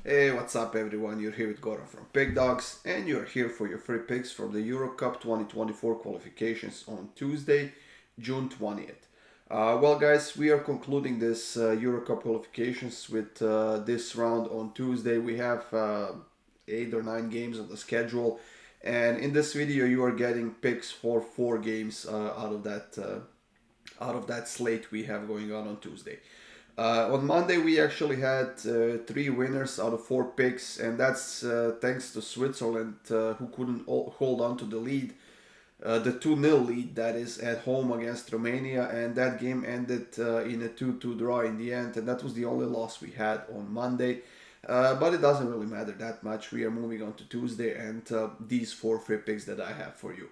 Hey, what's up everyone? You're here with Goran from Pickdawgz, and you're here for your free picks from the Euro Cup 2024 qualifications on Tuesday, June 20th. Well, guys, we are concluding this Euro Cup qualifications with this round on Tuesday. We have 8 or 9 games on the schedule, and in this video, you are getting picks for 4 games out of that slate we have going on Tuesday. On Monday, we actually had 3 winners out of 4 picks, and that's thanks to Switzerland, who couldn't hold on to the lead, the 2-0 lead that is at home against Romania, and that game ended in a 2-2 draw in the end, and that was the only loss we had on Monday. But it doesn't really matter that much. We are moving on to Tuesday, and these 4 free picks that I have for you.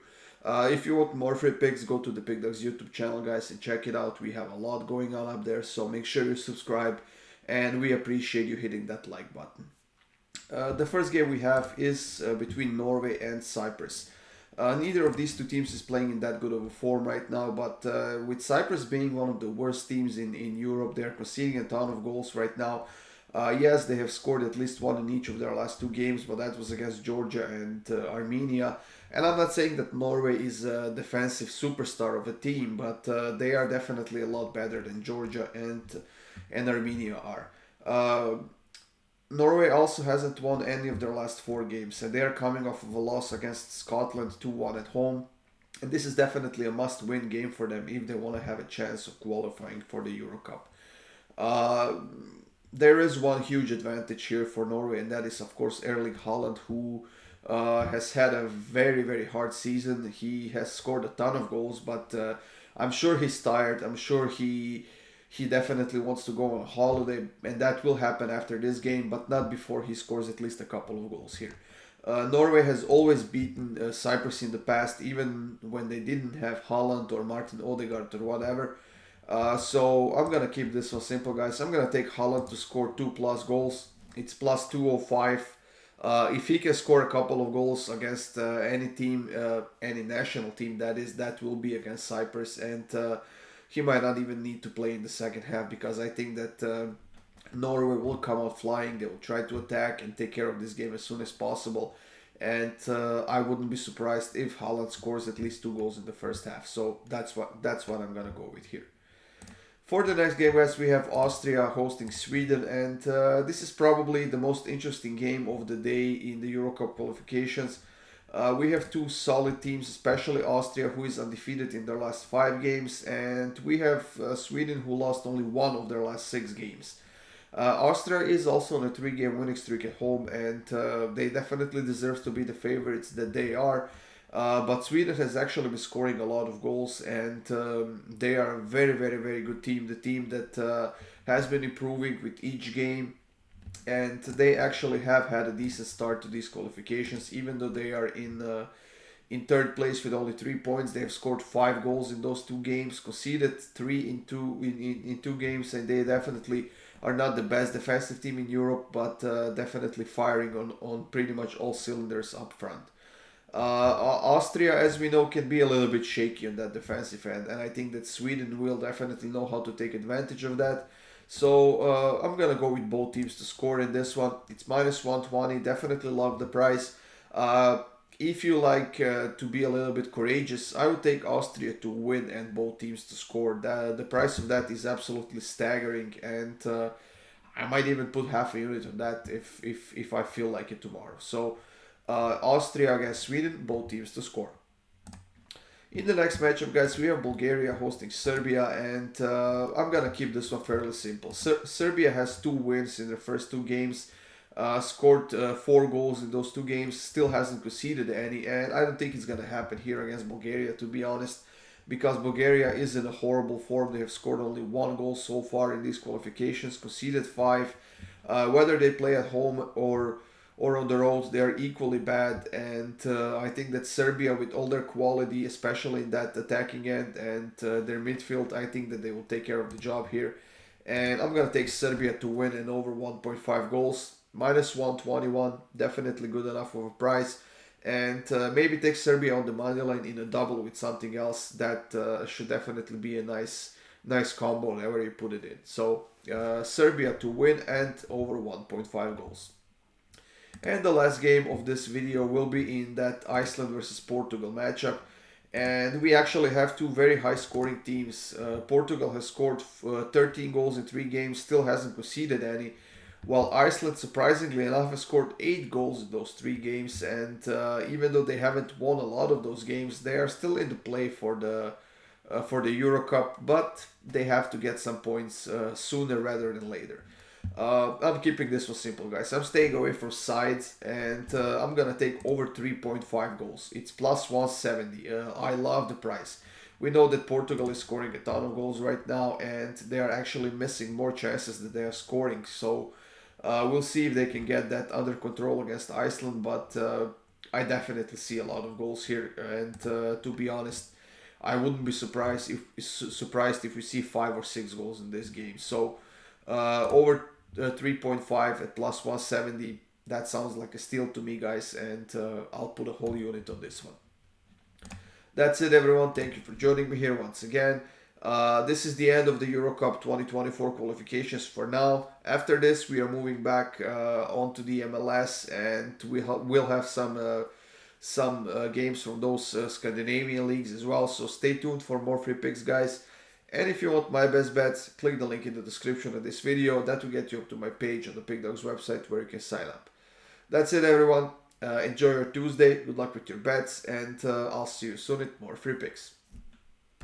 If you want more free picks, go to the Pickdawgz YouTube channel, guys, and check it out. We have a lot going on up there, so make sure you subscribe, and we appreciate you hitting that like button. The first game we have is between Norway and Cyprus. Neither of these two teams is playing in that good of a form right now, but with Cyprus being one of the worst teams in Europe, they're conceding a ton of goals right now. Yes, they have scored at least one in each of their last 2 games, but that was against Georgia and Armenia. And I'm not saying that Norway is a defensive superstar of a team, but they are definitely a lot better than Georgia and Armenia are. Norway also hasn't won any of their last 4 games, and they are coming off of a loss against Scotland 2-1 at home. And this is definitely a must-win game for them if they want to have a chance of qualifying for the Euro Cup. Uh, there is one huge advantage here for Norway, and that is, of course, Erling Haaland, who has had a very, very hard season. He has scored a ton of goals, but I'm sure he's tired. I'm sure he definitely wants to go on holiday, and that will happen after this game, but not before he scores at least a couple of goals here. Norway has always beaten Cyprus in the past, even when they didn't have Haaland or Martin Odegaard or whatever. So I'm gonna keep this one simple, guys. I'm gonna take Haaland to score 2+ goals. It's plus 205. If he can score a couple of goals against any team, any national team that is, that will be against Cyprus, and he might not even need to play in the second half, because I think that Norway will come out flying. They will try to attack and take care of this game as soon as possible. And I wouldn't be surprised if Haaland scores at least 2 goals in the first half. So that's what I'm gonna go with here. For the next game, guys, we have Austria hosting Sweden, and this is probably the most interesting game of the day in the Euro Cup qualifications. We have 2 solid teams, especially Austria, who is undefeated in their last 5 games, and we have Sweden, who lost only one of their last 6 games. Austria is also on a 3-game winning streak at home, and they definitely deserve to be the favorites that they are. But Sweden has actually been scoring a lot of goals, and they are a very, very, very good team. The team that has been improving with each game, and they actually have had a decent start to these qualifications, even though they are in third place with only 3 points. They have scored 5 goals in those 2 games, conceded 3 in 2 games, and they definitely are not the best defensive team in Europe, but definitely firing on pretty much all cylinders up front. Austria, as we know, can be a little bit shaky on that defensive end, and I think that Sweden will definitely know how to take advantage of that. So I'm gonna go with both teams to score in this one. It's minus 120. Definitely love the price. If you like to be a little bit courageous, I would take Austria to win and both teams to score. The price of that is absolutely staggering, and I might even put half a unit on that if I feel like it tomorrow. So Austria against Sweden, both teams to score. In the next matchup, guys, we have Bulgaria hosting Serbia, and I'm gonna keep this one fairly simple. Serbia has 2 wins in their first 2 games, scored 4 goals in those 2 games, still hasn't conceded any, and I don't think it's gonna happen here against Bulgaria, to be honest, because Bulgaria is in a horrible form. They have scored only 1 goal so far in these qualifications, conceded 5. Whether they play at home or on the road, they are equally bad. And I think that Serbia, with all their quality, especially in that attacking end and their midfield, I think that they will take care of the job here. And I'm going to take Serbia to win and over 1.5 goals. Minus 121, definitely good enough of a price. And maybe take Serbia on the money line in a double with something else. That should definitely be a nice combo, whenever you put it in. So Serbia to win and over 1.5 goals. And the last game of this video will be in that Iceland versus Portugal matchup. And we actually have two very high scoring teams. Portugal has scored 13 goals in 3 games, still hasn't conceded any, while Iceland, surprisingly enough, has scored 8 goals in those 3 games. And even though they haven't won a lot of those games, they are still in the play for the Euro Cup, but they have to get some points sooner rather than later. I'm keeping this one simple, guys. I'm staying away from sides, and I'm gonna take over 3.5 goals. It's plus 170. I love the price. We know that Portugal is scoring a ton of goals right now, and they are actually missing more chances than they are scoring. So we'll see if they can get that under control against Iceland. But I definitely see a lot of goals here, and to be honest, I wouldn't be surprised if we see 5 or 6 goals in this game. So over 3.5 at plus 170. That sounds like a steal to me, guys, and I'll put a whole unit on this one. That's it, everyone. Thank you for joining me here once again. This is the end of the Euro Cup 2024 qualifications for now. After this, we are moving back onto the MLS, and we'll have some games from those Scandinavian leagues as well. So stay tuned for more free picks, guys. And if you want my best bets, click the link in the description of this video. That will get you up to my page on the Pickdawgz website where you can sign up. That's it, everyone. Enjoy your Tuesday. Good luck with your bets, and I'll see you soon with more free picks.